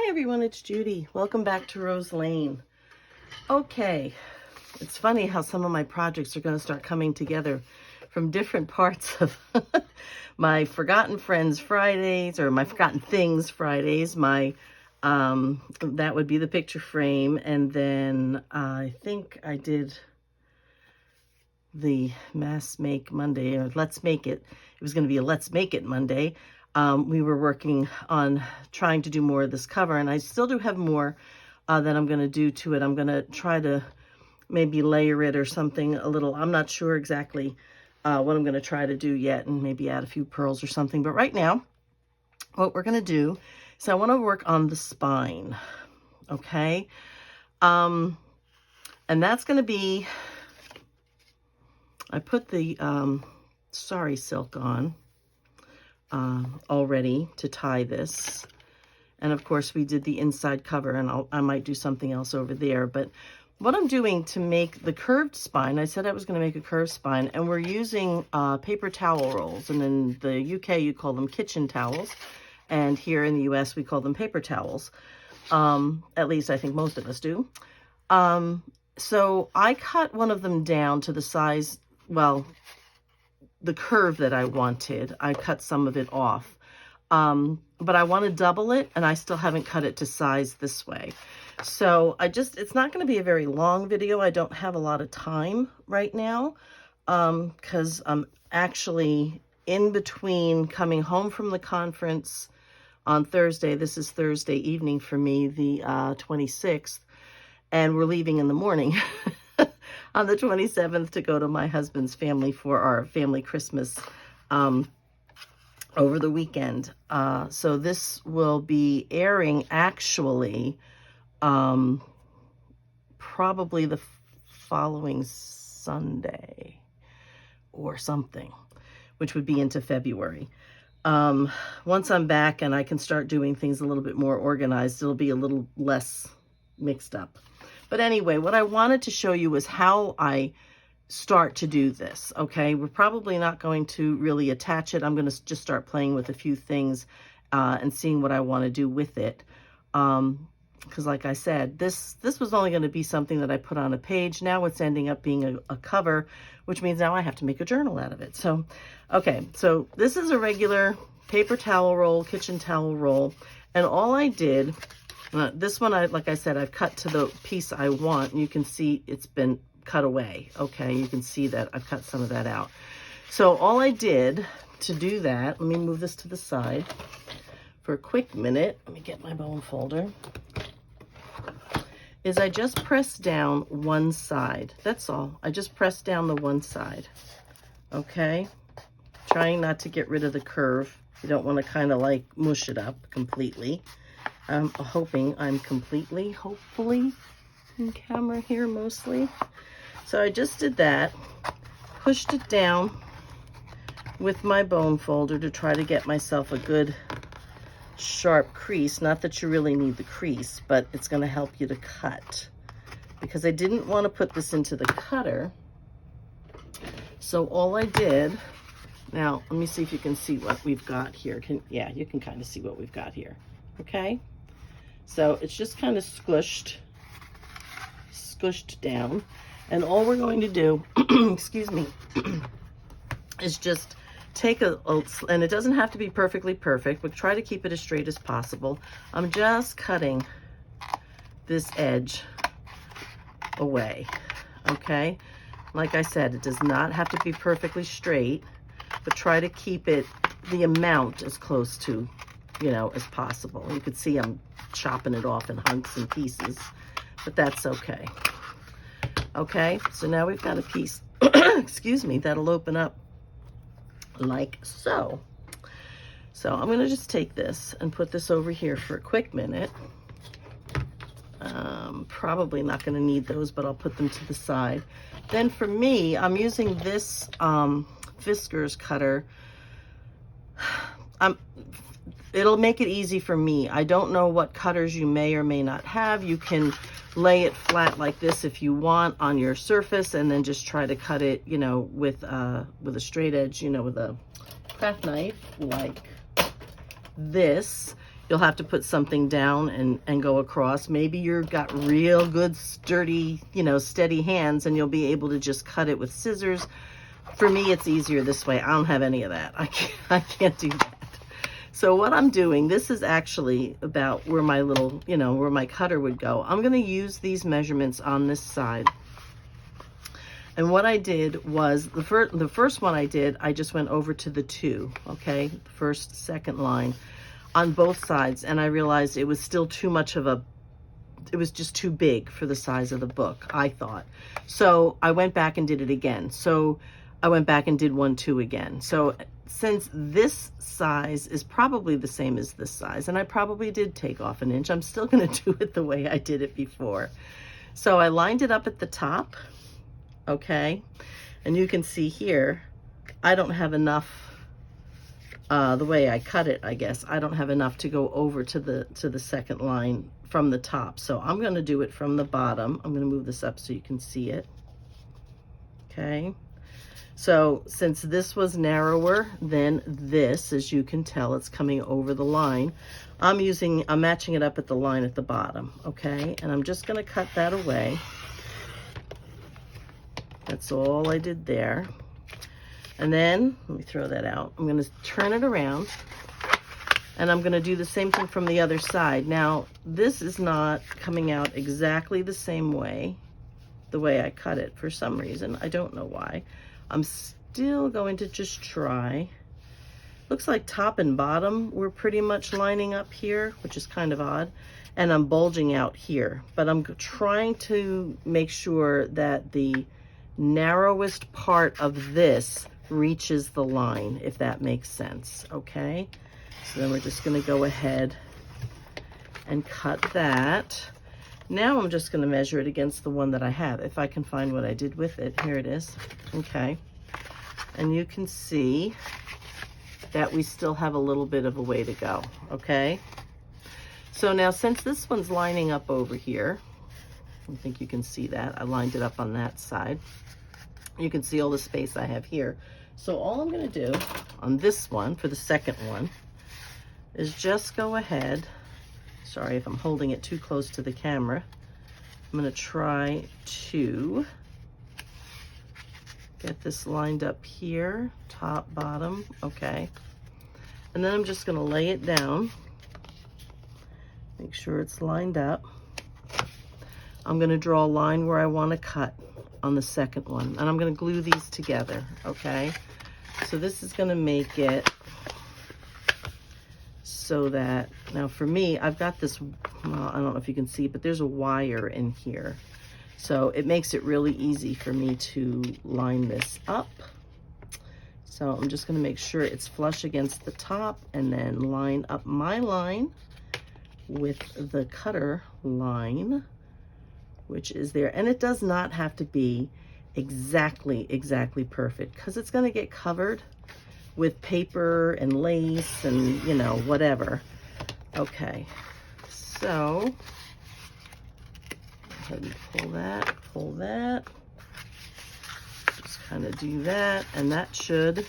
Hi everyone, it's Judy. Welcome back to Rose Lane. Okay, it's funny how some of my projects are going to start coming together from different parts of my Forgotten Friends Fridays, or my Forgotten Things Fridays. My that would be the picture frame, and then I think I did the Mass Make Monday, or Let's Make It. It was going to be a Let's Make It Monday. We were working on trying to do more of this cover, and I still do have more that I'm going to do to it. I'm going to try to maybe layer it or something a little. I'm not sure exactly what I'm going to try to do yet, and maybe add a few pearls or something. But right now, what we're going to do is I want to work on the spine, okay? And that's going to be, I put the Sorry Silk on already to tie this, and of course we did the inside cover, and I might do something else over there. But what I'm doing to make the curved spine, I said I was going to make a curved spine, and we're using paper towel rolls, and in the UK you call them kitchen towels, and here in the US we call them paper towels. At least I think most of us do. So I cut one of them down to the size, well, the curve that I wanted. I cut some of it off, but I want to double it, and I still haven't cut it to size this way. So it's not going to be a very long video. I don't have a lot of time right now, because I'm actually in between coming home from the conference on Thursday. This is Thursday evening for me, the 26th, and we're leaving in the morning on the 27th to go to my husband's family for our family Christmas over the weekend. So this will be airing actually probably the following Sunday or something, which would be into February. Once I'm back and I can start doing things a little bit more organized, it'll be a little less mixed up. But anyway, what I wanted to show you is how I start to do this, okay? We're probably not going to really attach it. I'm going to just start playing with a few things and seeing what I want to do with it. Because like I said, this was only going to be something that I put on a page. Now it's ending up being a cover, which means now I have to make a journal out of it. So, okay, so this is a regular paper towel roll, kitchen towel roll, and all I did... this one, like I said, I've cut to the piece I want, and you can see it's been cut away. Okay, you can see that I've cut some of that out. So all I did to do that, let me move this to the side for a quick minute. Let me get my bone folder. Is I just press down one side. That's all. I just press down the one side. Okay, trying not to get rid of the curve. You don't want to kind of like mush it up completely. I'm hoping I'm completely, hopefully, in camera here mostly. So I just did that, pushed it down with my bone folder to try to get myself a good sharp crease. Not that you really need the crease, but it's going to help you to cut. Because I didn't want to put this into the cutter. So all I did, now let me see if you can see what we've got here. Yeah, you can kind of see what we've got here. Okay, so it's just kind of squished down, and all we're going to do, excuse me, is just take and it doesn't have to be perfectly perfect, but try to keep it as straight as possible. I'm just cutting this edge away, okay? Like I said, it does not have to be perfectly straight, but try to keep it, the amount as close to, you know, as possible. You can see I'm chopping it off in hunks and pieces, but that's okay. Okay, so now we've got a piece, excuse me, that'll open up like so. So I'm gonna just take this and put this over here for a quick minute. Probably not gonna need those, but I'll put them to the side. Then for me, I'm using this Fiskars cutter. It'll make it easy for me. I don't know what cutters you may or may not have. You can lay it flat like this if you want on your surface, and then just try to cut it, you know, with a straight edge, you know, with a craft knife like this. you'll have to put something down and go across. Maybe you've got real good, sturdy, you know, steady hands, and you'll be able to just cut it with scissors. For me, it's easier this way. I don't have any of that. I can't do that. So what I'm doing, this is actually about where my little, you know, where my cutter would go. I'm going to use these measurements on this side. And what I did was, the first one I did, I just went over to the 2, okay? The first, second line on both sides. And I realized it was still too much of a, it was just too big for the size of the book, I thought. So I went back and did it again. So I went back and did 1, 2 again. So since this size is probably the same as this size, and I probably did take off an inch, I'm still going to do it the way I did it before. So I lined it up at the top, okay? And you can see here, I don't have enough, the way I cut it, I guess, I don't have enough to go over to the second line from the top. So I'm going to do it from the bottom. I'm going to move this up so you can see it, okay? So since this was narrower than this, as you can tell, it's coming over the line. I'm matching it up at the line at the bottom, okay? And I'm just gonna cut that away. That's all I did there. And then, let me throw that out. I'm gonna turn it around, and I'm gonna do the same thing from the other side. Now, this is not coming out exactly the same way, the way I cut it for some reason. I don't know why. I'm still going to just try. Looks like top and bottom we're pretty much lining up here, which is kind of odd. And I'm bulging out here, but I'm trying to make sure that the narrowest part of this reaches the line, if that makes sense, okay? So then we're just gonna go ahead and cut that. Now I'm just going to measure it against the one that I have, if I can find what I did with it. Here it is. Okay. And you can see that we still have a little bit of a way to go. Okay. So now, since this one's lining up over here, I think you can see that. I lined it up on that side. You can see all the space I have here. So all I'm going to do on this one, for the second one, is just go ahead. Sorry if I'm holding it too close to the camera. I'm going to try to get this lined up here, top, bottom, okay. And then I'm just going to lay it down, make sure it's lined up. I'm going to draw a line where I want to cut on the second one, and I'm going to glue these together, okay. So this is going to make it so that, now for me, I've got this, well, I don't know if you can see, but there's a wire in here. So it makes it really easy for me to line this up. So I'm just gonna make sure it's flush against the top and then line up my line with the cutter line, which is there. And it does not have to be exactly perfect, because it's gonna get covered with paper and lace and, you know, whatever. Okay, so go ahead and pull that. Just kind of do that, and that should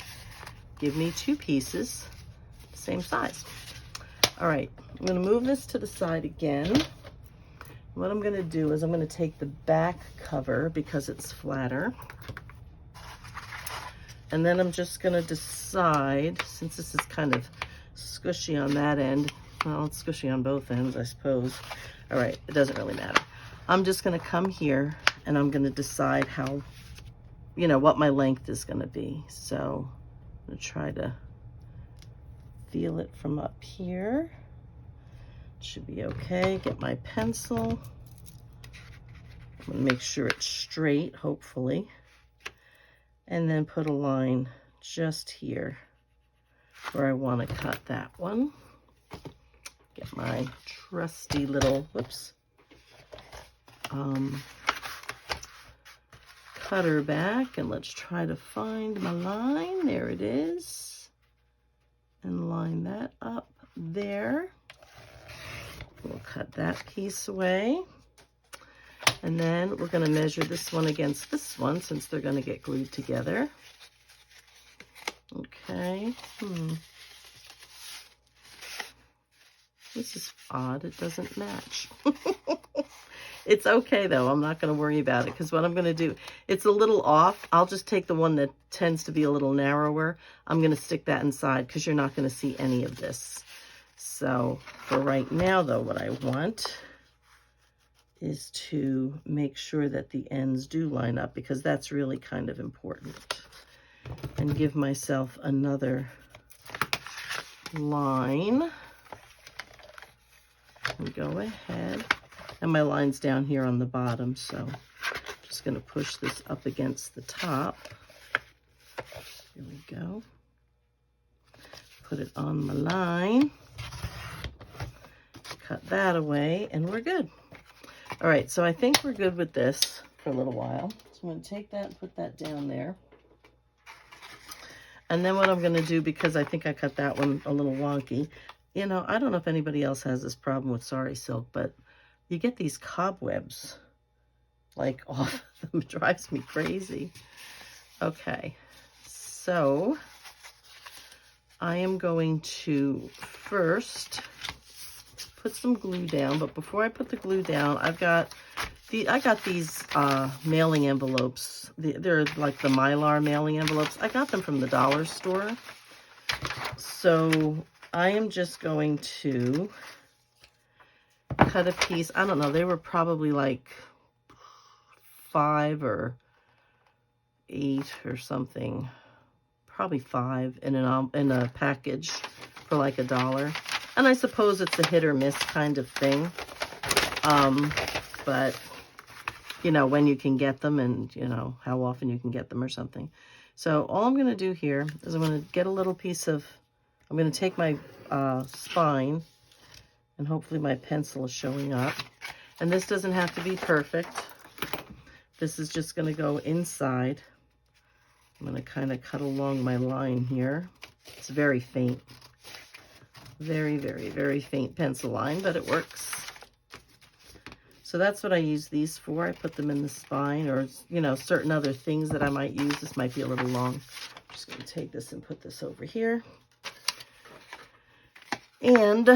give me 2 pieces, same size. All right, I'm gonna move this to the side again. What I'm gonna do is I'm gonna take the back cover because it's flatter. And then I'm just gonna decide, since this is kind of squishy on that end, well, it's squishy on both ends, I suppose. All right, it doesn't really matter. I'm just gonna come here and I'm gonna decide how, you know, what my length is gonna be. So I'm gonna try to feel it from up here. It should be okay. Get my pencil. I'm gonna make sure it's straight, hopefully. And then put a line just here where I want to cut that one. Get my trusty little, whoops, cutter back, and let's try to find my line. There it is. And line that up there. We'll cut that piece away. And then we're going to measure this one against this one, since they're going to get glued together. Okay. This is odd. It doesn't match. It's okay, though. I'm not going to worry about it because what I'm going to do, it's a little off. I'll just take the one that tends to be a little narrower. I'm going to stick that inside because you're not going to see any of this. So for right now, though, what I want is to make sure that the ends do line up because that's really kind of important. And give myself another line. And go ahead. And my line's down here on the bottom, so I'm just going to push this up against the top. Here we go. Put it on my line. Cut that away, and we're good. All right, so I think we're good with this for a little while. So I'm going to take that and put that down there. And then what I'm going to do, because I think I cut that one a little wonky, you know, I don't know if anybody else has this problem with sari silk, but you get these cobwebs, like, off of them. It drives me crazy. Okay, so I am going to first put some glue down, but before I put the glue down, I got these mailing envelopes. They're like the Mylar mailing envelopes. I got them from the dollar store. So I am just going to cut a piece. I don't know, they were probably like 5 or 8 or something. Probably 5 in a package for like $1. And I suppose it's a hit or miss kind of thing. But you know, when you can get them and you know how often you can get them or something. So all I'm going to do here is I'm going to get a little piece of, I'm going to take my spine, and hopefully my pencil is showing up. And this doesn't have to be perfect. This is just going to go inside. I'm going to kind of cut along my line here. It's very faint. Very, very, very faint pencil line, but it works. So that's what I use these for. I put them in the spine, or, you know, certain other things that I might use. This might be a little long. I'm just going to take this and put this over here. And,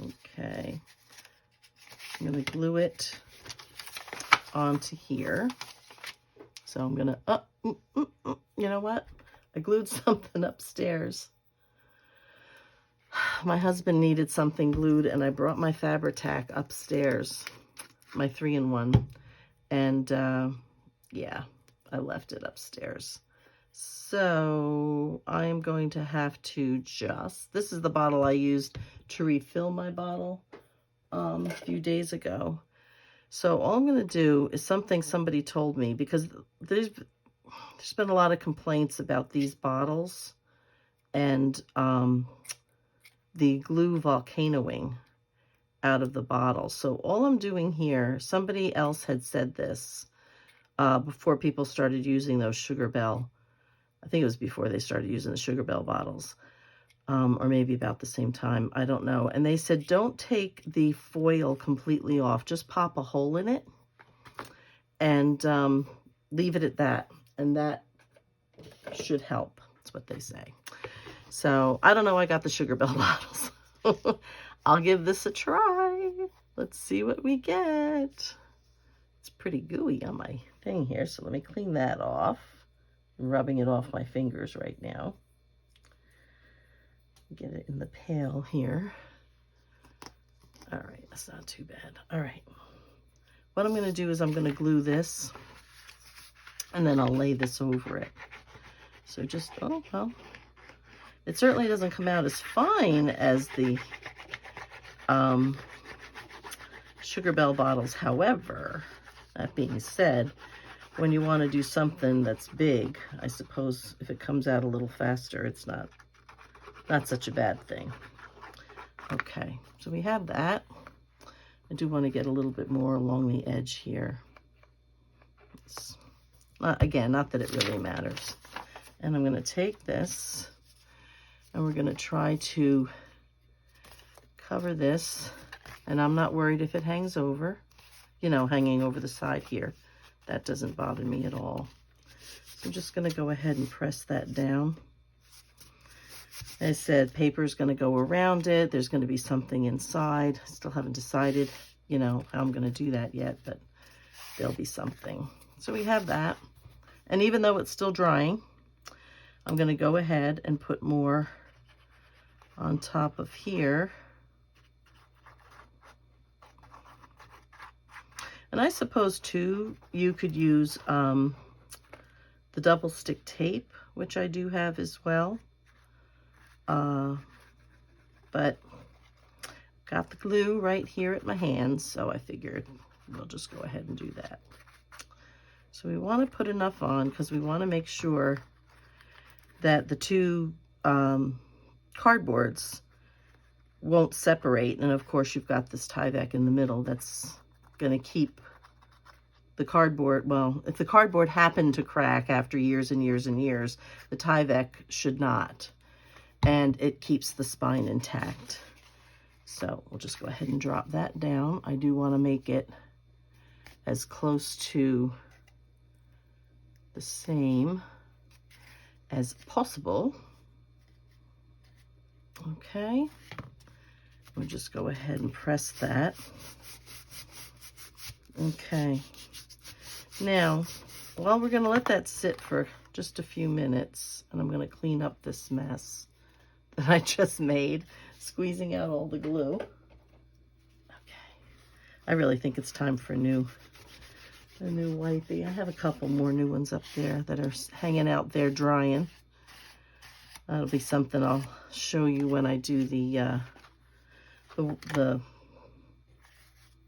okay, I'm going to glue it onto here. So I'm going to, you know what? I glued something upstairs. My husband needed something glued, and I brought my Fabri-Tac upstairs, my 3-in-1, and yeah, I left it upstairs. So I am going to have to this is the bottle I used to refill my bottle a few days ago. So all I'm going to do is something somebody told me, because there's been a lot of complaints about these bottles and the glue volcanoing out of the bottle. So all I'm doing here, somebody else had said this before people started using those Sugar Bell. I think it was before they started using the Sugar Bell bottles, or maybe about the same time. I don't know. And they said, don't take the foil completely off. Just pop a hole in it and leave it at that. And that should help. That's what they say. So, I don't know, I got the Sugar Bell bottles. I'll give this a try. Let's see what we get. It's pretty gooey on my thing here, so let me clean that off. I'm rubbing it off my fingers right now. Get it in the pail here. All right, that's not too bad. All right. What I'm going to do is I'm going to glue this, and then I'll lay this over it. So just, oh, well. It certainly doesn't come out as fine as the Sugar Bell bottles. However, that being said, when you want to do something that's big, I suppose if it comes out a little faster, it's not such a bad thing. Okay, so we have that. I do want to get a little bit more along the edge here. It's again, not that it really matters. And I'm going to take this, and we're going to try to cover this. And I'm not worried if it hangs over, you know, hanging over the side here. That doesn't bother me at all. So I'm just going to go ahead and press that down. As I said, paper is going to go around it. There's going to be something inside. I still haven't decided, you know, how I'm going to do that yet, but there'll be something. So we have that. And even though it's still drying, I'm going to go ahead and put more on top of here. And I suppose too, you could use the double stick tape, which I do have as well. But got the glue right here at my hands, so I figured we'll just go ahead and do that. So we want to put enough on because we want to make sure that the two cardboards won't separate. And of course, you've got this Tyvek in the middle that's going to keep the cardboard, well, if the cardboard happened to crack after years and years and years, the Tyvek should not. And it keeps the spine intact. So we'll just go ahead and drop that down. I do want to make it as close to the same as possible. Okay. We'll just go ahead and press that. Okay. Now, well, we're going to let that sit for just a few minutes, and I'm going to clean up this mess that I just made, squeezing out all the glue. Okay. I really think it's time for a new wipey. I have a couple more new ones up there that are hanging out there drying. That'll be something I'll show you when I do the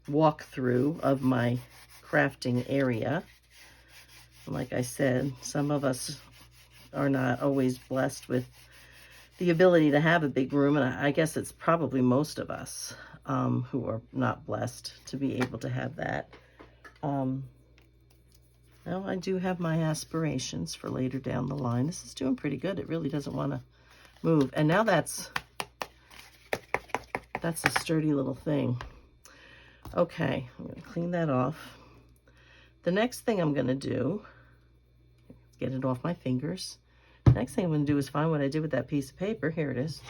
walkthrough of my crafting area. Like I said, some of us are not always blessed with the ability to have a big room, and I guess it's probably most of us who are not blessed to be able to have that. Well, I do have my aspirations for later down the line. This is doing pretty good. It really doesn't want to move. And now that's a sturdy little thing. Okay, I'm going to clean that off. The next thing I'm going to do, get it off my fingers. Next thing I'm going to do is find what I did with that piece of paper. Here it is.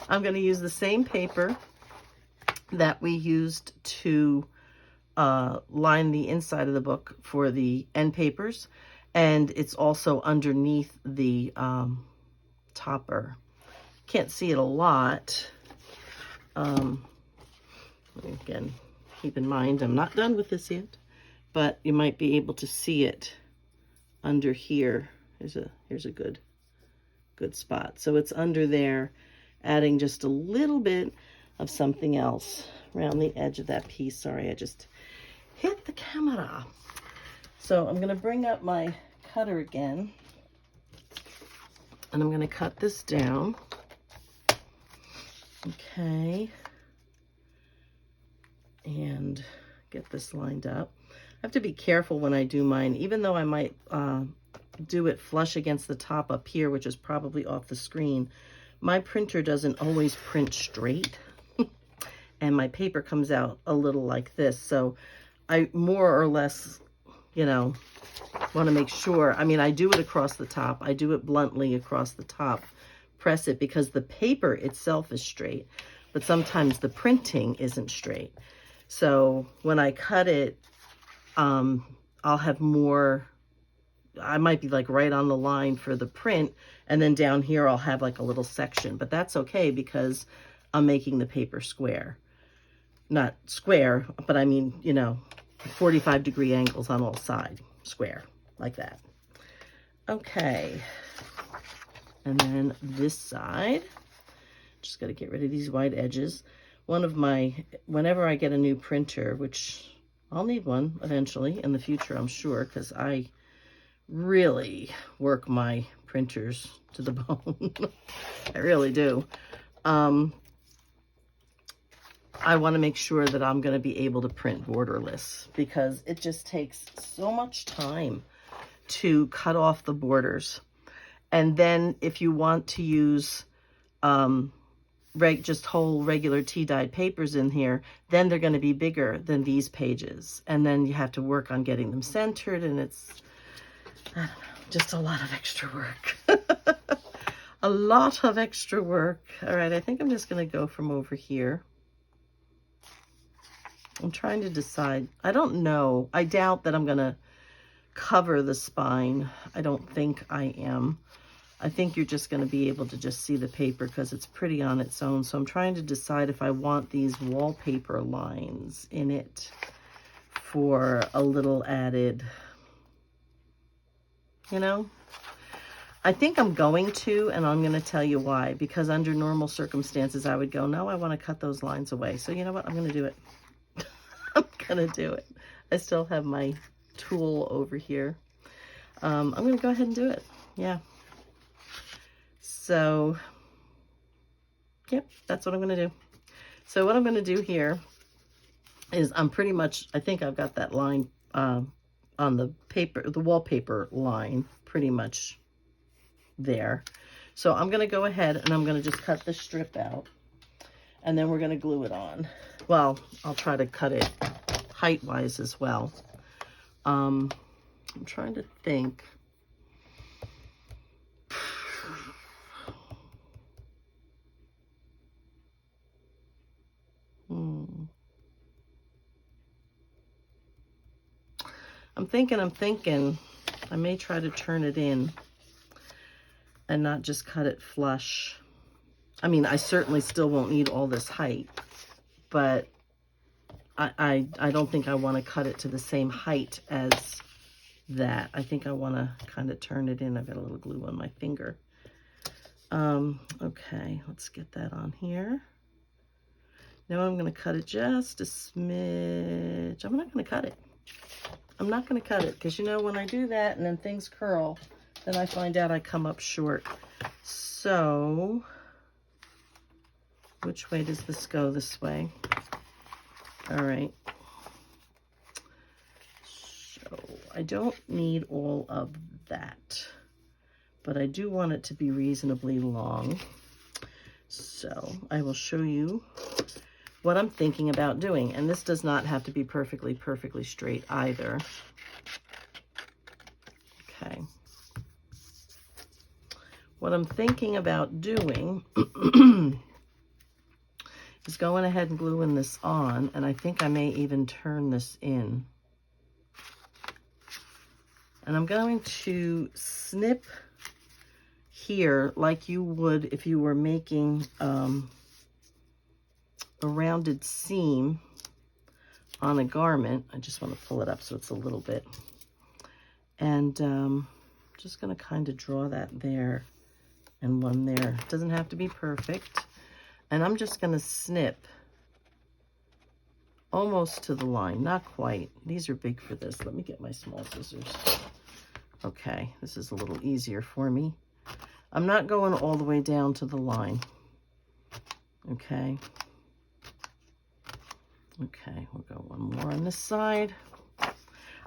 I'm going to use the same paper that we used to line the inside of the book for the end papers, and it's also underneath the topper. Can't see it a lot. Again, keep in mind I'm not done with this yet, but you might be able to see it under here. Here's a good spot. So it's under there, adding just a little bit of something else around the edge of that piece. Sorry, I just hit the camera. So I'm going to bring up my cutter again, and I'm going to cut this down. Okay. And get this lined up. I have to be careful when I do mine, even though I might do it flush against the top up here, which is probably off the screen. My printer doesn't always print straight, and my paper comes out a little like this. So I more or less, you know, want to make sure. I mean, I do it across the top. I do it bluntly across the top. Press it because the paper itself is straight, but sometimes the printing isn't straight. So when I cut it, I'll have more, I might be like right on the line for the print, and then down here I'll have like a little section, but that's okay because I'm making the paper square. Not square, but I mean, you know, 45-degree angles on all sides, square, like that. Okay. And then this side, just got to get rid of these white edges. Whenever I get a new printer, which I'll need one eventually in the future, I'm sure, because I really work my printers to the bone. I really do. I want to make sure that I'm going to be able to print borderless, because it just takes so much time to cut off the borders. And then if you want to use just whole regular tea-dyed papers in here, then they're going to be bigger than these pages. And then you have to work on getting them centered, and it's, I don't know, just a lot of extra work. A lot of extra work. All right, I think I'm just going to go from over here. I'm trying to decide. I don't know. I doubt that I'm going to cover the spine. I don't think I am. I think you're just going to be able to just see the paper because it's pretty on its own. So I'm trying to decide if I want these wallpaper lines in it for a little added, you know. I think I'm going to, and I'm going to tell you why. Because under normal circumstances, I would go, no, I want to cut those lines away. So you know what? I'm going to do it. I'm going to do it. I still have my tool over here. I'm going to go ahead and do it. Yeah. So, yep, that's what I'm going to do. So what I'm going to do here is I'm pretty much, I think I've got that line on the paper, the wallpaper line pretty much there. So I'm going to go ahead and I'm going to just cut the strip out and then we're going to glue it on. Well, I'll try to cut it height-wise as well. I'm trying to think. I'm thinking I may try to turn it in and not just cut it flush. I mean, I certainly still won't need all this height, but I don't think I want to cut it to the same height as that. I think I want to kind of turn it in. I've got a little glue on my finger. Okay, let's get that on here. Now I'm going to cut it just a smidge. I'm not going to cut it. I'm not going to cut it because, you know, when I do that and then things curl, then I find out I come up short. So, which way does this go? This way. All right. So, I don't need all of that, but I do want it to be reasonably long. So, I will show you what I'm thinking about doing. And this does not have to be perfectly straight either. Okay. What I'm thinking about doing is going ahead and gluing this on, and I think I may even turn this in. And I'm going to snip here like you would if you were making a rounded seam on a garment. I just want to pull it up so it's a little bit. And just going to kind of draw that there and one there. It doesn't have to be perfect. And I'm just going to snip almost to the line. Not quite. These are big for this. Let me get my small scissors. Okay, this is a little easier for me. I'm not going all the way down to the line. Okay. Okay, we'll go one more on this side.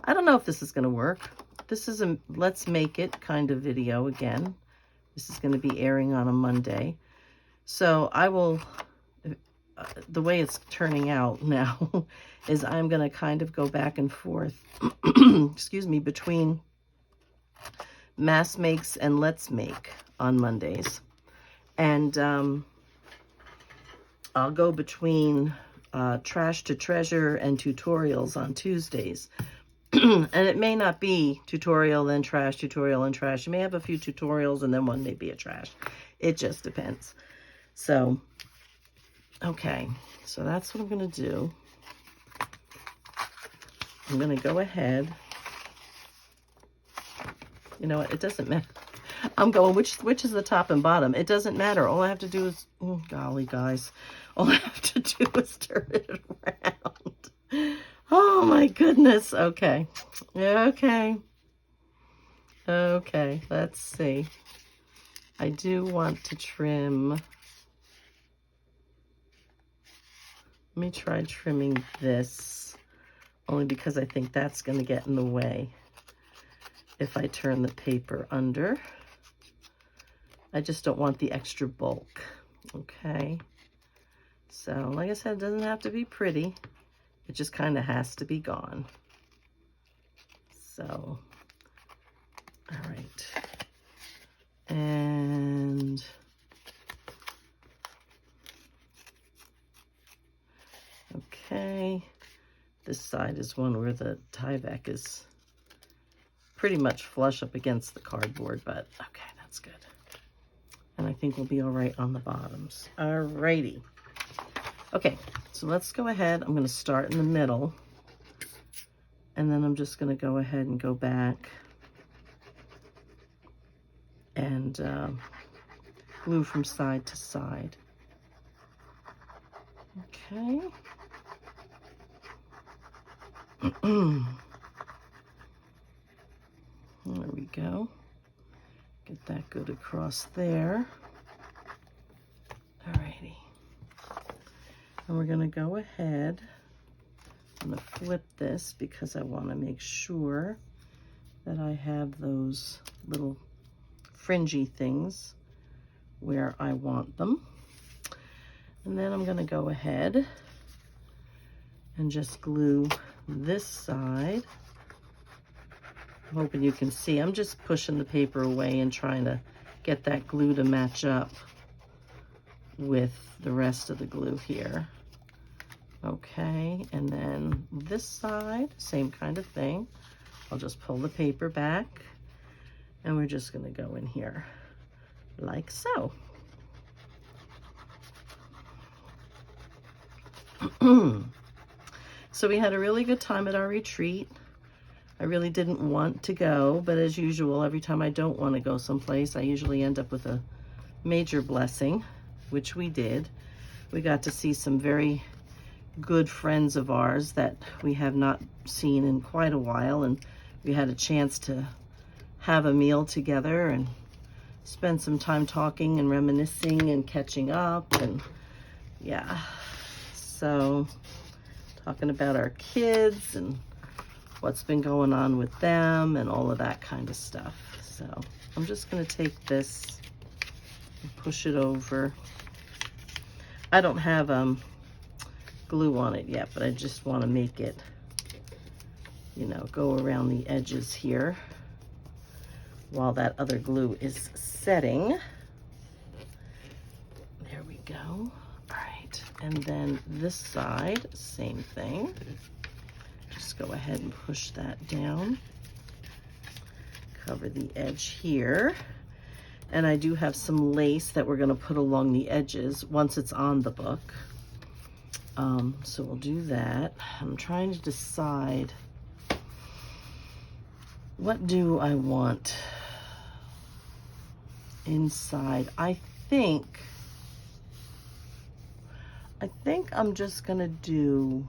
I don't know if this is going to work. This is a let's make it kind of video again. This is going to be airing on a Monday. So I will, the way it's turning out now is I'm going to kind of go back and forth, excuse me, between Mass Makes and Let's Make on Mondays. And I'll go between Trash to Treasure and tutorials on Tuesdays. And it may not be tutorial, then trash, tutorial, and trash. You may have a few tutorials and then one may be a trash. It just depends. So, okay. So that's what I'm going to do. I'm going to go ahead. You know what? It doesn't matter. I'm going, which is the top and bottom? It doesn't matter. All I have to do is, oh, golly, guys. All I have to do is turn it around. Oh, my goodness. Okay. Okay. Okay. Let's see. I do want to trim. Let me try trimming this, only because I think that's going to get in the way if I turn the paper under. I just don't want the extra bulk. Okay. So, like I said, it doesn't have to be pretty. It just kind of has to be gone. So, all right. And okay, this side is one where the Tyvek is pretty much flush up against the cardboard, but okay, that's good. And I think we'll be all right on the bottoms. All righty. Okay, so let's go ahead. I'm going to start in the middle, and then I'm just going to go ahead and go back and glue from side to side. Okay. There we go. Get that good across there. Alrighty. And we're going to go ahead. I'm going to flip this because I want to make sure that I have those little fringy things where I want them. And then I'm going to go ahead and just glue this side. I'm hoping you can see. I'm just pushing the paper away and trying to get that glue to match up with the rest of the glue here. Okay, and then this side, same kind of thing. I'll just pull the paper back, and we're just going to go in here like so. So we had a really good time at our retreat. I really didn't want to go, but as usual, every time I don't want to go someplace, I usually end up with a major blessing, which we did. We got to see some very good friends of ours that we have not seen in quite a while, and we had a chance to have a meal together and spend some time talking and reminiscing and catching up, and yeah, so talking about our kids and what's been going on with them and all of that kind of stuff. So I'm just going to take this and push it over. I don't have glue on it yet, but I just want to make it, you know, go around the edges here while that other glue is setting. There we go. All right, and then this side, same thing. Just go ahead and push that down. Cover the edge here. And I do have some lace that we're going to put along the edges once it's on the book. So we'll do that. I'm trying to decide, what do I want inside? I think I'm just going to do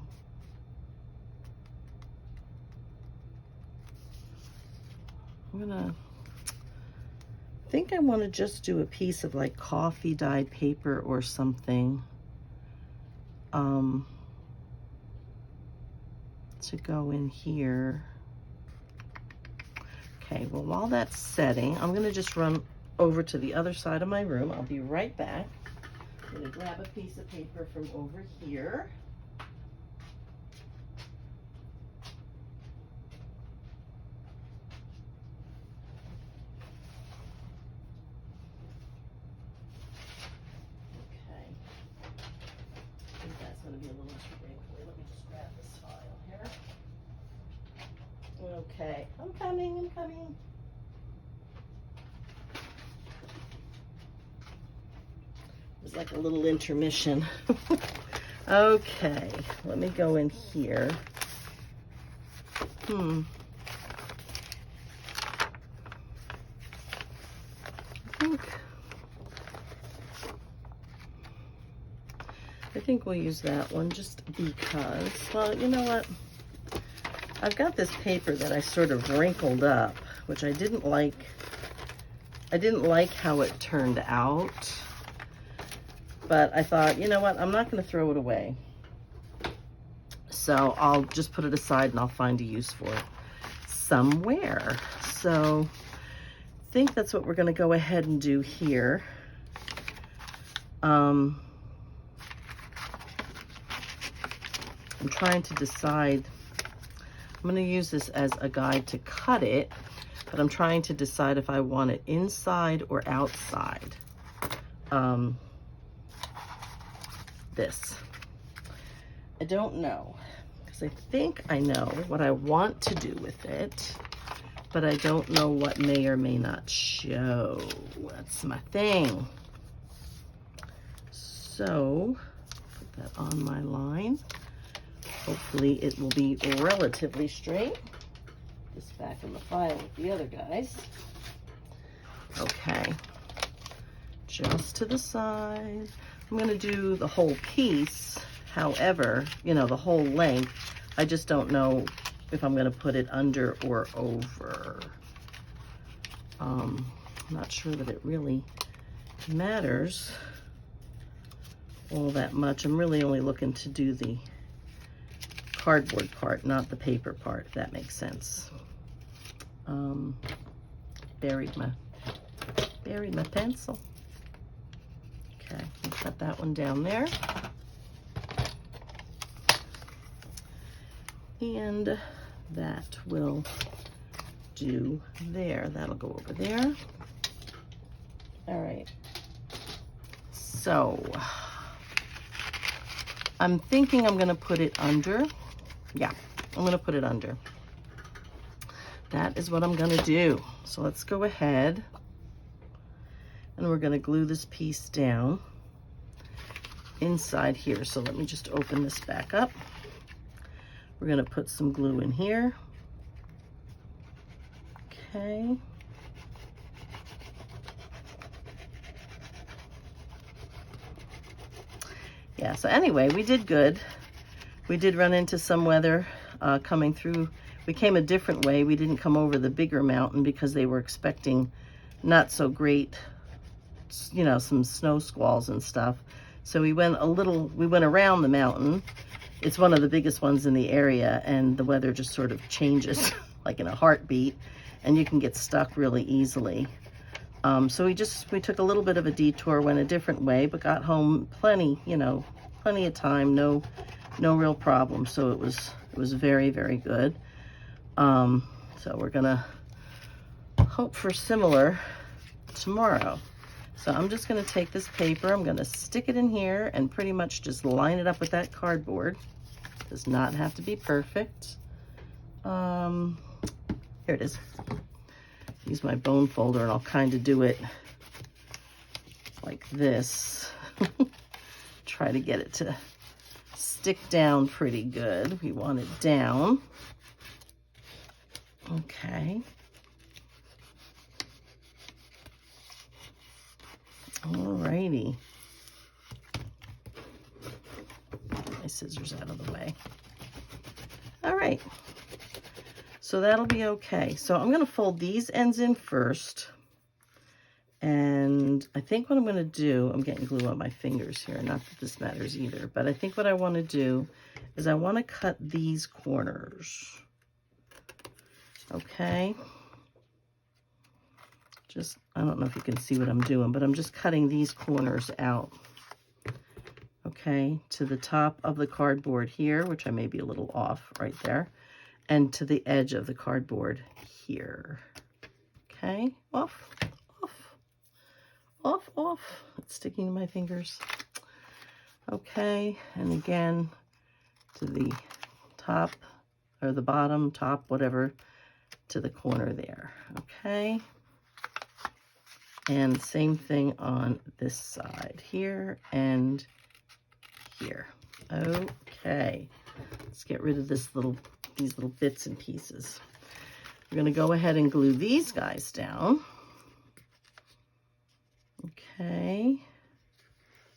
I want to just do a piece of like coffee dyed paper or something to go in here. Okay, well, while that's setting, I'm going to just run over to the other side of my room. I'll be right back. I'm going to grab a piece of paper from over here. Okay, I'm coming. It's like a little intermission. Okay, let me go in here. I think we'll use that one just because, well, you know what? I've got this paper that I sort of wrinkled up, which I didn't like. I didn't like how it turned out, but I thought, you know what? I'm not going to throw it away. So I'll just put it aside and I'll find a use for it somewhere. So I think that's what we're going to go ahead and do here. I'm trying to decide. I'm going to use this as a guide to cut it, but I'm trying to decide if I want it inside or outside. This. I don't know, because I think I know what I want to do with it, but I don't know what may or may not show. That's my thing. So, put that on my line. Hopefully it will be relatively straight. This back in the file with the other guys. Okay. Just to the side. I'm going to do the whole piece. However, you know, the whole length. I just don't know if I'm going to put it under or over. I'm not sure that it really matters all that much. I'm really only looking to do the cardboard part, not the paper part, if that makes sense. Buried my pencil. Okay, cut that one down there. And that will do there. That'll go over there. All right. So I'm thinking I'm going to put it under. Yeah, I'm going to put it under. That is what I'm going to do. So let's go ahead and we're going to glue this piece down inside here. So let me just open this back up. We're going to put some glue in here. Okay. Yeah, so anyway, we did good. We did run into some weather coming through. We came a different way. We didn't come over the bigger mountain because they were expecting not so great, you know, some snow squalls and stuff. So we went around the mountain. It's one of the biggest ones in the area, and the weather just sort of changes like in a heartbeat, and you can get stuck really easily. So we took a little bit of a detour, went a different way, but got home plenty of time, no real problem. So it was very, very good. So we're gonna hope for similar tomorrow. So I'm just gonna take this paper, I'm gonna stick it in here and pretty much just line it up with that cardboard. Does not have to be perfect. Here it is. Use my bone folder and I'll kind of do it like this. Try to get it to stick down pretty good. We want it down. Okay. Alrighty. My scissors out of the way. All right. So that'll be okay. So I'm going to fold these ends in first. And I think what I'm going to do, I'm getting glue on my fingers here. Not that this matters either. But I think what I want to do is I want to cut these corners. Okay. Just, I don't know if you can see what I'm doing, but I'm just cutting these corners out. Okay, to the top of the cardboard here, which I may be a little off right there, and to the edge of the cardboard here. Okay, off. It's sticking to my fingers. Okay, and again to the top, or the bottom, top, whatever, to the corner there. Okay. And same thing on this side here and here. Okay, let's get rid of these little bits and pieces. We're going to go ahead and glue these guys down. Okay,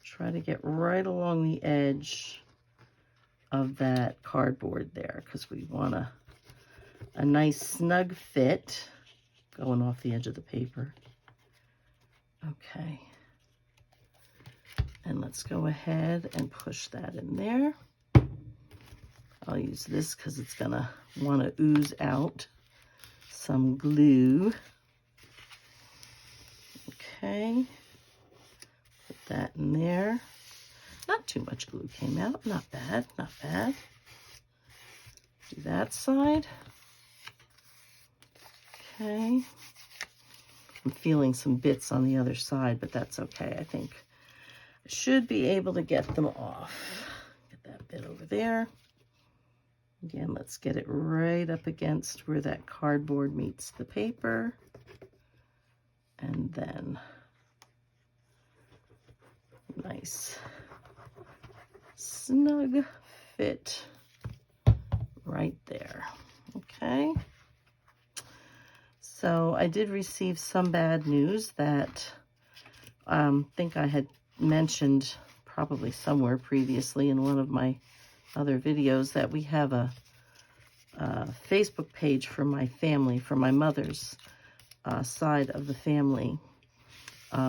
try to get right along the edge of that cardboard there because we want a nice snug fit going off the edge of the paper. Okay, and let's go ahead and push that in there. I'll use this because it's gonna want to ooze out some glue. Okay, put that in there. Not too much glue came out, not bad, not bad. Do that side. Okay. I'm feeling some bits on the other side, but that's okay. I think I should be able to get them off. Get that bit over there. Again, let's get it right up against where that cardboard meets the paper. And then nice snug fit right there. Okay. So I did receive some bad news that I think I had mentioned probably somewhere previously in one of my other videos that we have a Facebook page for my family, for my mother's side of the family,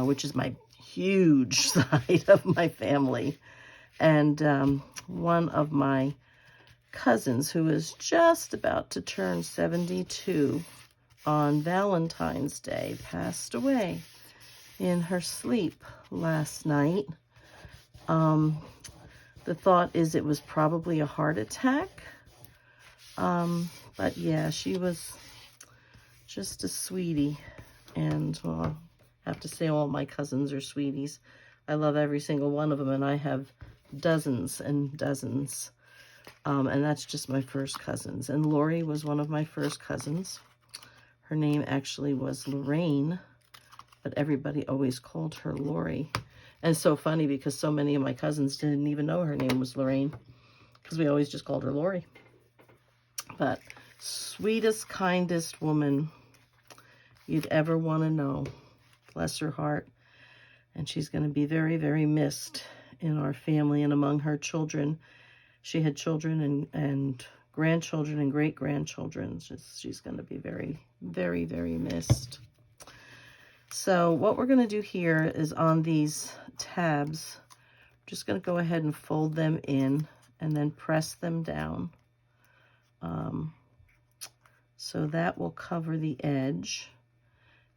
which is my huge side of my family. And one of my cousins, who is just about to turn 72 on Valentine's Day, passed away in her sleep last night. The thought is it was probably a heart attack. But yeah, she was just a sweetie. And well, I have to say all my cousins are sweeties. I love every single one of them, and I have dozens and dozens. And that's just my first cousins. And Lori was one of my first cousins. Her name actually was Lorraine, but everybody always called her Lori. And it's so funny because so many of my cousins didn't even know her name was Lorraine, because we always just called her Lori. But sweetest, kindest woman you'd ever want to know. Bless her heart. And she's going to be very, very missed in our family and among her children. She had children and grandchildren and great-grandchildren. She's going to be very, very, very missed. So what we're going to do here is on these tabs, I'm just going to go ahead and fold them in and then press them down. So that will cover the edge.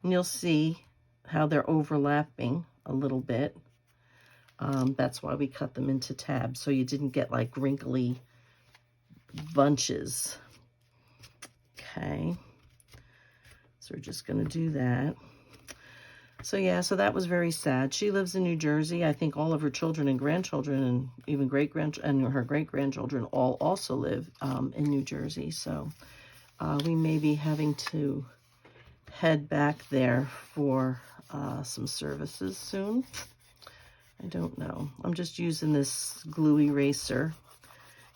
And you'll see how they're overlapping a little bit. That's why we cut them into tabs, so you didn't get like wrinkly bunches. Okay, so we're just going to do that. So yeah, so that was very sad. She lives in New Jersey. I think all of her children and grandchildren and even great-grandchildren and her great-grandchildren all also live in New Jersey. So we may be having to head back there for some services soon. I don't know. I'm just using this glue eraser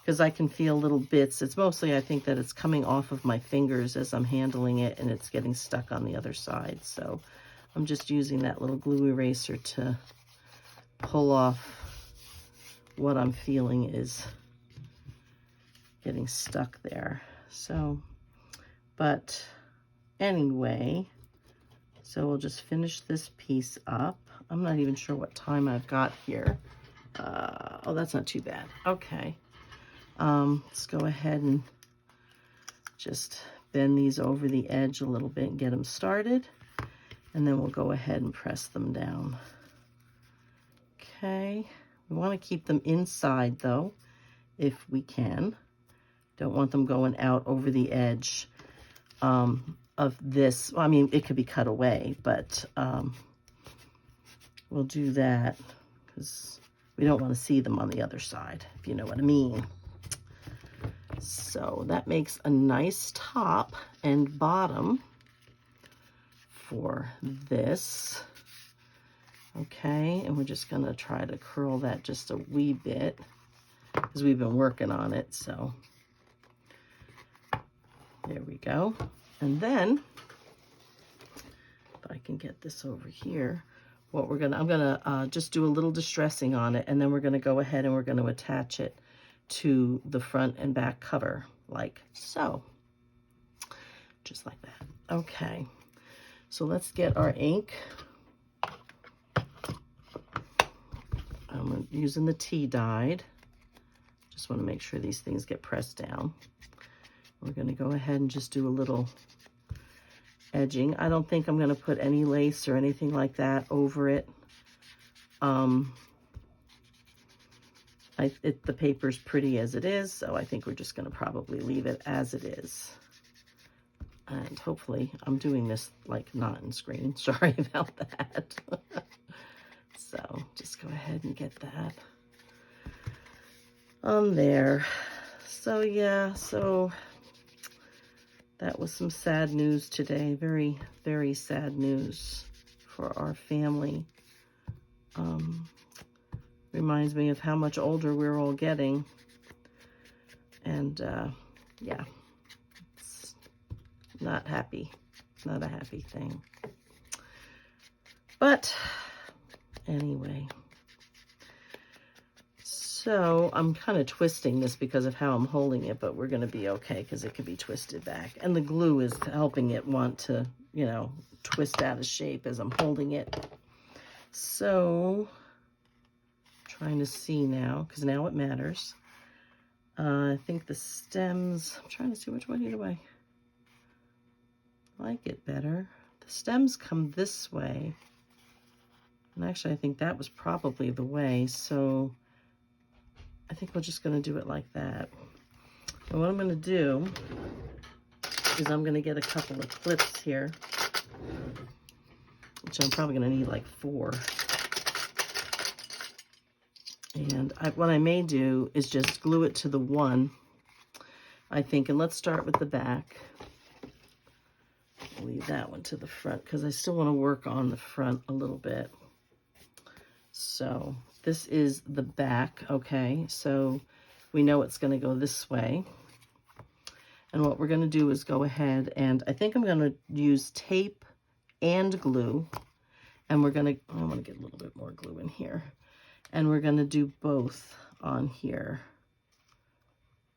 because I can feel little bits. It's mostly, I think, that it's coming off of my fingers as I'm handling it, and it's getting stuck on the other side. So I'm just using that little glue eraser to pull off what I'm feeling is getting stuck there. So, but anyway, so we'll just finish this piece up. I'm not even sure what time I've got here. Oh, that's not too bad. Okay. Let's go ahead and just bend these over the edge a little bit and get them started. And then we'll go ahead and press them down. Okay. We want to keep them inside though, if we can. Don't want them going out over the edge of this. Well, I mean, it could be cut away, but we'll do that because we don't want to see them on the other side, if you know what I mean. So that makes a nice top and bottom for this. Okay, and we're just going to try to curl that just a wee bit because we've been working on it. So there we go. And then if I can get this over here, what we're gonna, I'm gonna just do a little distressing on it, and then we're gonna go ahead and we're gonna attach it to the front and back cover like so, just like that. Okay, so let's get our ink. I'm using the tea dyed. Just want to make sure these things get pressed down. We're going to go ahead and just do a little edging. I don't think I'm going to put any lace or anything like that over it. The paper's pretty as it is, so I think we're just going to probably leave it as it is. And hopefully I'm doing this like not in screen. Sorry about that. So just go ahead and get that on there. So yeah, so that was some sad news today. Very, very sad news for our family. Reminds me of how much older we're all getting. And yeah, it's not happy. Not a happy thing. But anyway. So I'm kind of twisting this because of how I'm holding it, but we're going to be okay because it can be twisted back. And the glue is helping it want to, you know, twist out of shape as I'm holding it. So, trying to see now, because now it matters. I think the stems, I'm trying to see which way do I like it better. The stems come this way. And actually, I think that was probably the way, so I think we're just going to do it like that. And what I'm going to do is I'm going to get a couple of clips here, which I'm probably going to need like 4. And what I may do is just glue it to the one, I think. And let's start with the back. Leave that one to the front because I still want to work on the front a little bit. So this is the back, okay? So we know it's going to go this way. And what we're going to do is go ahead and I think I'm going to use tape and glue. And we're going to, I want to get a little bit more glue in here. And we're going to do both on here.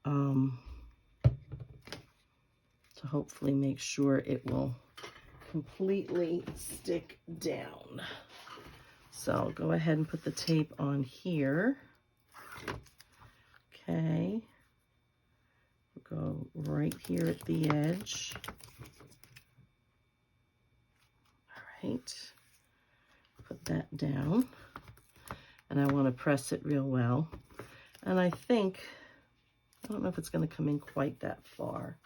To hopefully make sure it will completely stick down. So I'll go ahead and put the tape on here. Okay. We'll go right here at the edge. All right. Put that down. And I want to press it real well. And I think, I don't know if it's going to come in quite that far.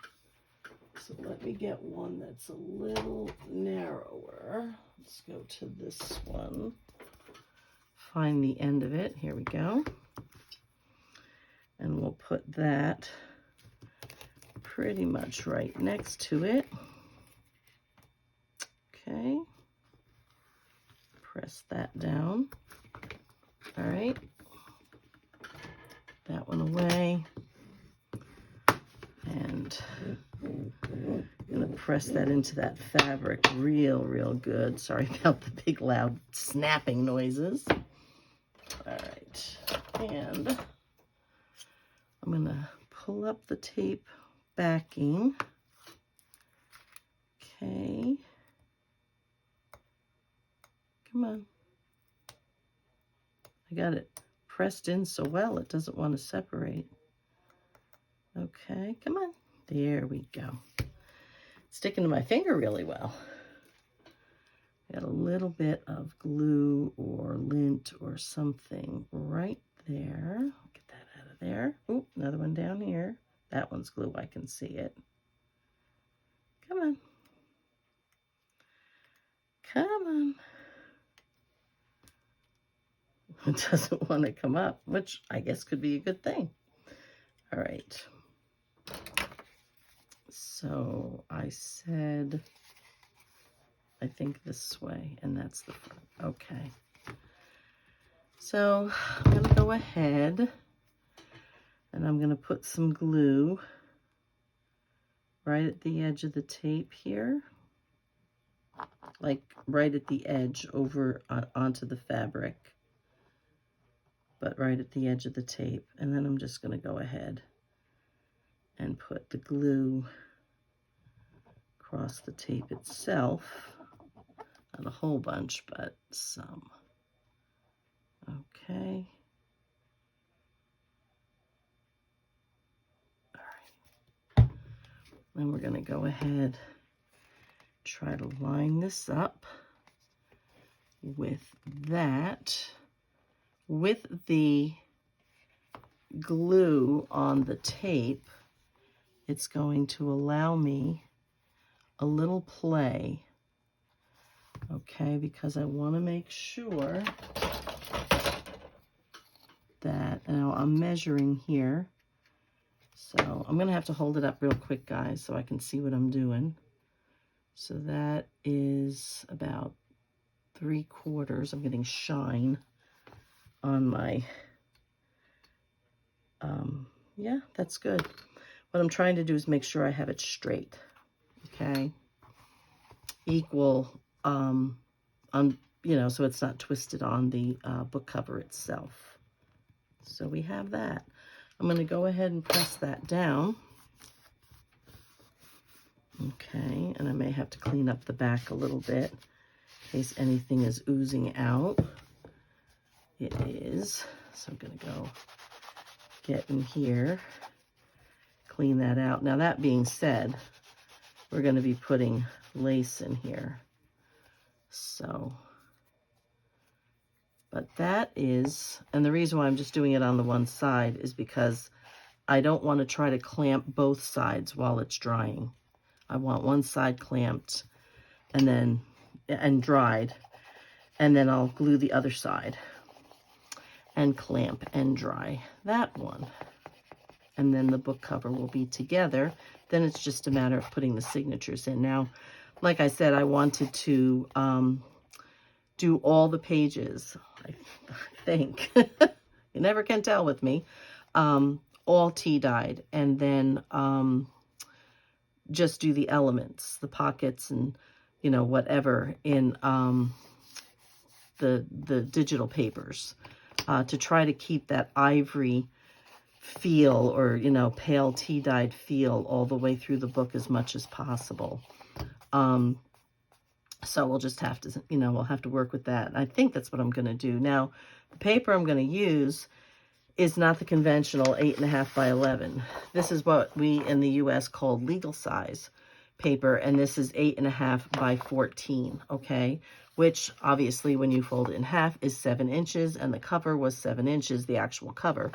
So let me get one that's a little narrower. Let's go to this one. Find the end of it. Here we go. And we'll put that pretty much right next to it. Okay. Press that down. All right. That one away. And I'm going to press that into that fabric real good. Sorry about the big loud snapping noises. All right. And I'm going to pull up the tape backing. Okay. Come on. I got it pressed in so well it doesn't want to separate. Okay, come on. There we go. It's sticking to my finger really well. Got a little bit of glue or lint or something right there. Get that out of there. Oop, another one down here. That one's glue, I can see it. Come on. Come on. It doesn't want to come up, which I guess could be a good thing. All right. So I said, I think this way, and that's the front. Okay. So I'm going to go ahead and I'm going to put some glue right at the edge of the tape here. Like right at the edge over onto the fabric. But right at the edge of the tape. And then I'm just going to go ahead and put the glue across the tape itself. Not a whole bunch, but some. Okay. All right. Then we're going to go ahead, try to line this up with that. With the glue on the tape, it's going to allow me a little play, okay, because I want to make sure that, now I'm measuring here, so I'm going to have to hold it up real quick, guys, so I can see what I'm doing. So that is about 3/4. I'm getting shine on my, yeah, that's good. What I'm trying to do is make sure I have it straight, okay? Equal, on, you know, so it's not twisted on the book cover itself. So we have that. I'm going to go ahead and press that down. Okay, and I may have to clean up the back a little bit in case anything is oozing out. It is. So I'm going to go get in here, clean that out. Now, that being said, we're going to be putting lace in here. So, but that is, and the reason why I'm just doing it on the one side is because I don't want to try to clamp both sides while it's drying. I want one side clamped and dried, and then I'll glue the other side and clamp and dry that one. And then the book cover will be together. Then it's just a matter of putting the signatures in. Now, like I said, I wanted to do all the pages, I think. You never can tell with me. All tea dyed, and then just do the elements, the pockets, and you know, whatever in the digital papers, to try to keep that ivory feel, or you know, pale tea dyed feel all the way through the book as much as possible. So we'll just have to, you know, we'll have to work with that. I think that's what I'm going to do. Now, the paper I'm going to use is not the conventional 8.5 by 11. This is what we in the US call legal size paper, and this is 8.5 by 14, okay? Which obviously when you fold it in half is 7 inches, and the cover was 7 inches. The actual cover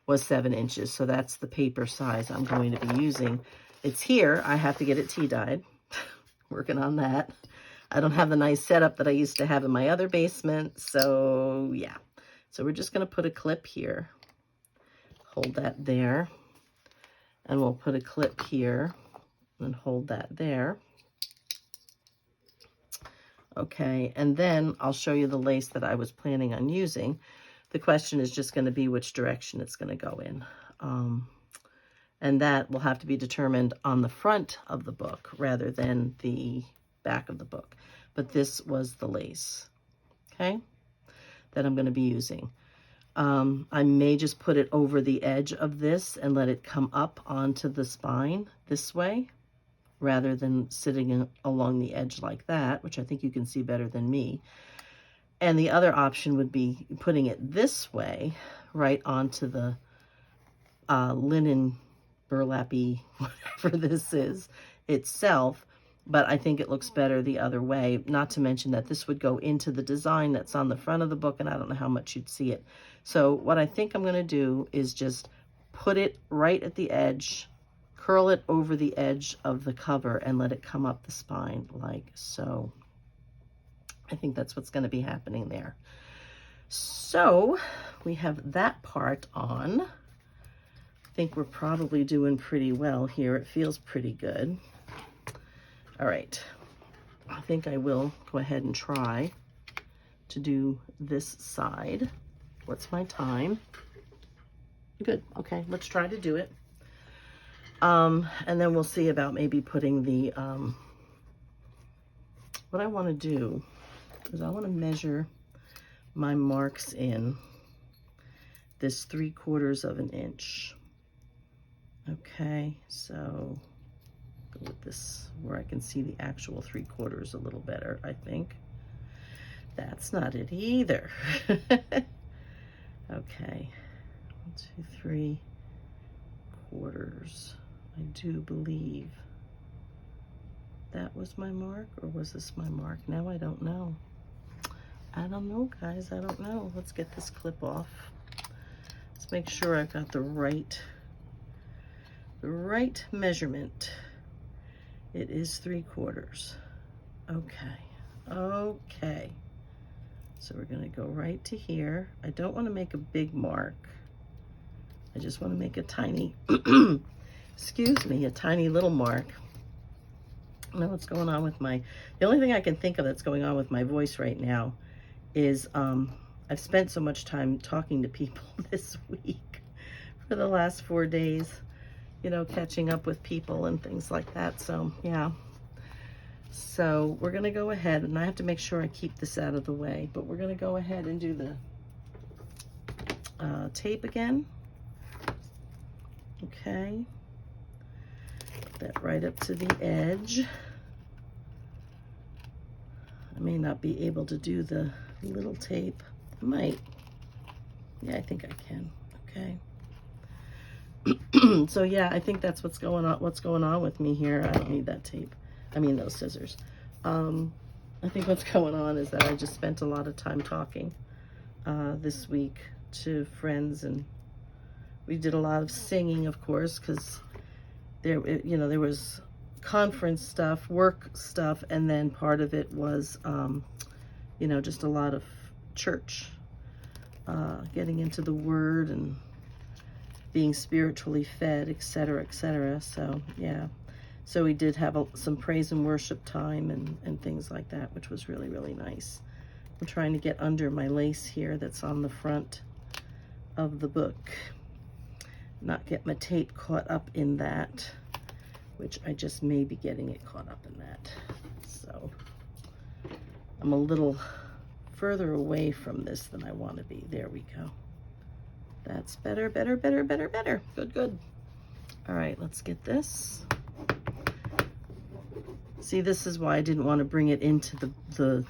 was 7 inches, so that's the paper size I'm going to be using. It's here. I have to get it tea dyed. Working on that. I don't have the nice setup that I used to have in my other basement, so yeah. So we're just going to put a clip here. Hold that there, and we'll put a clip here and hold that there. Okay, and then I'll show you the lace that I was planning on using. The question is just going to be which direction it's going to go in. And that will have to be determined on the front of the book rather than the back of the book. But this was the lace, okay, that I'm going to be using. I may just put it over the edge of this and let it come up onto the spine this way, rather than sitting along the edge like that, which I think you can see better than me. And the other option would be putting it this way, right onto the linen burlappy, whatever this is, itself. But I think it looks better the other way, not to mention that this would go into the design that's on the front of the book, and I don't know how much you'd see it. So what I think I'm going to do is just put it right at the edge, curl it over the edge of the cover, and let it come up the spine like so. I think that's what's going to be happening there. So we have that part on. I think we're probably doing pretty well here. It feels pretty good. All right, I think I will go ahead and try to do this side. What's my time? Good, okay, let's try to do it. And then we'll see about maybe putting the, what I want to do is I want to measure my marks in this 3/4 of an inch. Okay, so go with this where I can see the actual 3/4 a little better, I think. That's not it either. Okay, 1, 2, 3/4. I do believe that was my mark, or was this my mark? Now I don't know. I don't know, guys, I don't know. Let's get this clip off. Let's make sure I've got the right measurement It is 3/4. Okay. Okay. So we're going to go right to here. I don't want to make a big mark. I just want to make a tiny, excuse me, a tiny little mark. I don't know what's going on with the only thing I can think of that's going on with my voice right now is I've spent so much time talking to people this week for the last 4 days, you know, catching up with people and things like that. So, yeah. So we're going to go ahead, and I have to make sure I keep this out of the way, but we're going to go ahead and do the tape again. Okay. Put that right up to the edge. I may not be able to do the little tape. I might. Yeah, I think I can. Okay. So yeah, I think that's what's going on with me here. I don't need that tape. I mean those scissors. I think what's going on is that I just spent a lot of time talking this week to friends, and we did a lot of singing, of course, because there was conference stuff, work stuff, and then part of it was just a lot of church, getting into the Word and being spiritually fed, etc., etc. So yeah. So we did have some praise and worship time and things like that, which was really, really nice. I'm trying to get under my lace here that's on the front of the book. Not get my tape caught up in that, which I just may be getting it caught up in that. So I'm a little further away from this than I want to be. There we go. That's better, better, better, better, better. Good, good. All right, let's get this. See, this is why I didn't want to bring it into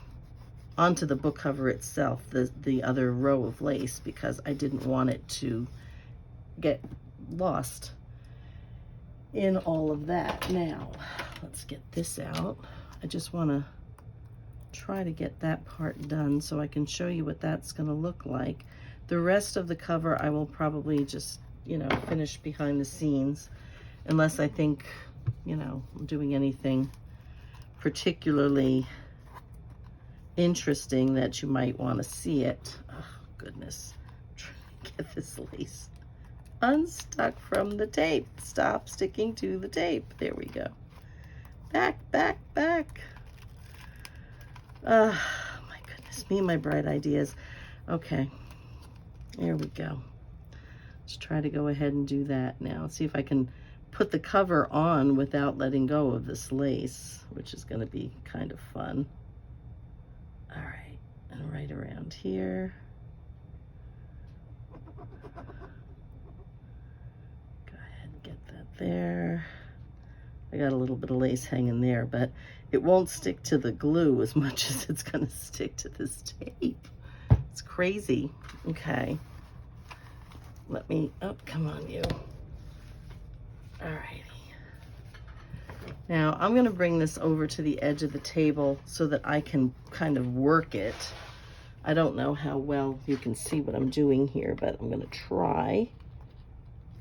onto the book cover itself, the other row of lace, because I didn't want it to get lost in all of that. Now, let's get this out. I just want to try to get that part done so I can show you what that's going to look like. The rest of the cover I will probably just, finish behind the scenes, unless I think, I'm doing anything particularly interesting that you might want to see it. Oh, goodness. I'm trying to get this lace unstuck from the tape. Stop sticking to the tape. There we go. Back, back, back. Oh, my goodness. Me and my bright ideas. Okay. There we go. Let's try to go ahead and do that now. See if I can put the cover on without letting go of this lace, which is going to be kind of fun. All right, and right around here. Go ahead and get that there. I got a little bit of lace hanging there, but it won't stick to the glue as much as it's going to stick to this tape. It's crazy. Okay. Let me, oh, come on, you. Alrighty. Now I'm going to bring this over to the edge of the table so that I can kind of work it. I don't know how well you can see what I'm doing here, but I'm going to try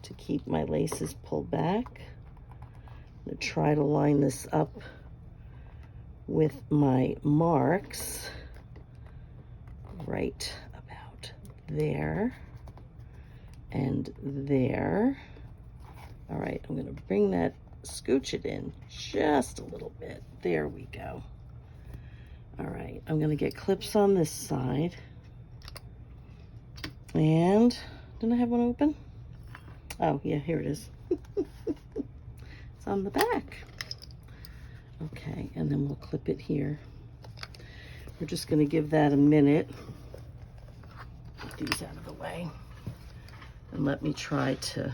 to keep my laces pulled back. I'm going to try to line this up with my marks right about there and there. All right, I'm gonna bring that, scooch it in just a little bit. There we go. All right, I'm gonna get clips on this side. And, didn't I have one open? Oh, yeah, here it is. It's on the back. Okay, and then we'll clip it here. We're just gonna give that a minute. Get these out of the way. And let me try to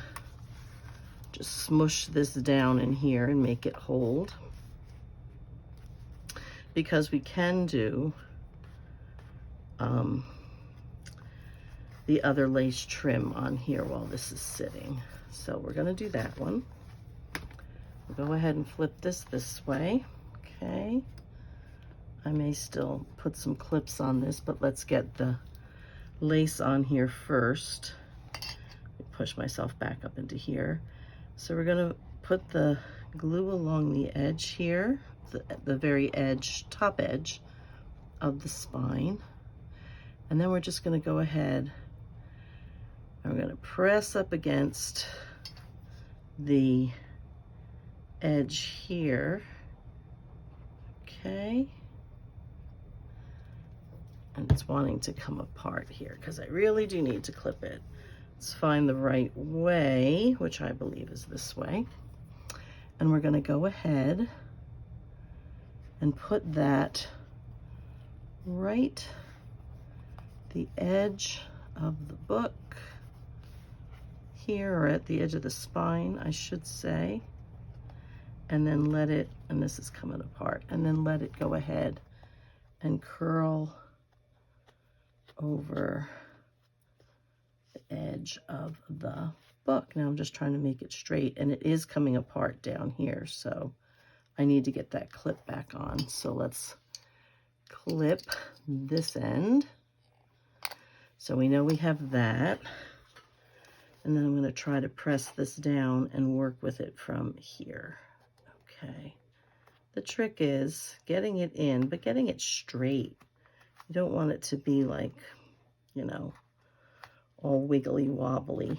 just smush this down in here and make it hold. Because we can do the other lace trim on here while this is sitting. So we're gonna do that one. We'll go ahead and flip this way. Okay. I may still put some clips on this, but let's get the lace on here first. Push myself back up into here. So we're gonna put the glue along the edge here, the very edge, top edge of the spine. And then we're just going to go ahead and we're going to press up against the edge here. Okay. And it's wanting to come apart here because I really do need to clip it. Let's find the right way, which I believe is this way. And we're going to go ahead and put that right the edge of the book here, or at the edge of the spine, I should say. And then let it, and this is coming apart, and then let it go ahead and curl over the edge of the book. Now I'm just trying to make it straight, and it is coming apart down here, so I need to get that clip back on. So let's clip this end. So we know we have that. And then I'm going to try to press this down and work with it from here. Okay. The trick is getting it in, but getting it straight. You don't want it to be like, you know, all wiggly wobbly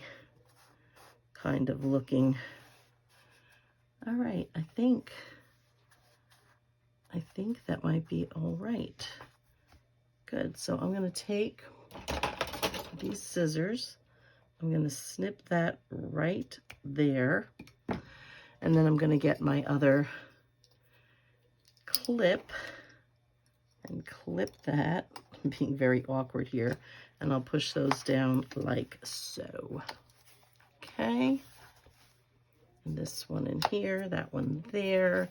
kind of looking. All right, I think that might be all right. Good. So I'm going to take these scissors. I'm going to snip that right there. And then I'm going to get my other clip and clip that. I'm being very awkward here. And I'll push those down like so. Okay. And this one in here, that one there.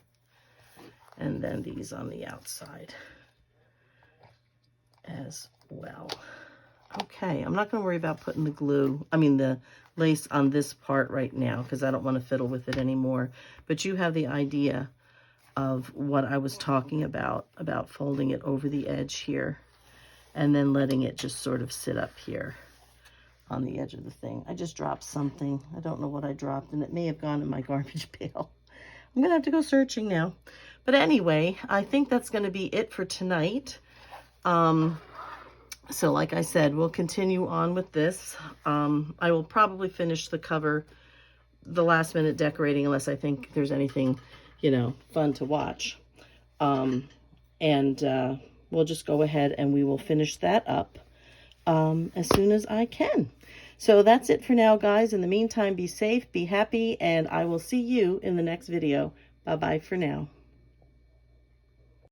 And then these on the outside as well. Okay, I'm not going to worry about putting the lace on this part right now because I don't want to fiddle with it anymore. But you have the idea of what I was talking about folding it over the edge here and then letting it just sort of sit up here on the edge of the thing. I just dropped something. I don't know what I dropped, and it may have gone in my garbage pail. I'm going to have to go searching now. But anyway, I think that's going to be it for tonight. So like I said, we'll continue on with this. I will probably finish the cover, the last minute decorating, unless I think there's anything, you know, fun to watch. We'll just go ahead and we will finish that up as soon as I can. So that's it for now, guys. In the meantime, be safe, be happy, and I will see you in the next video. Bye-bye for now.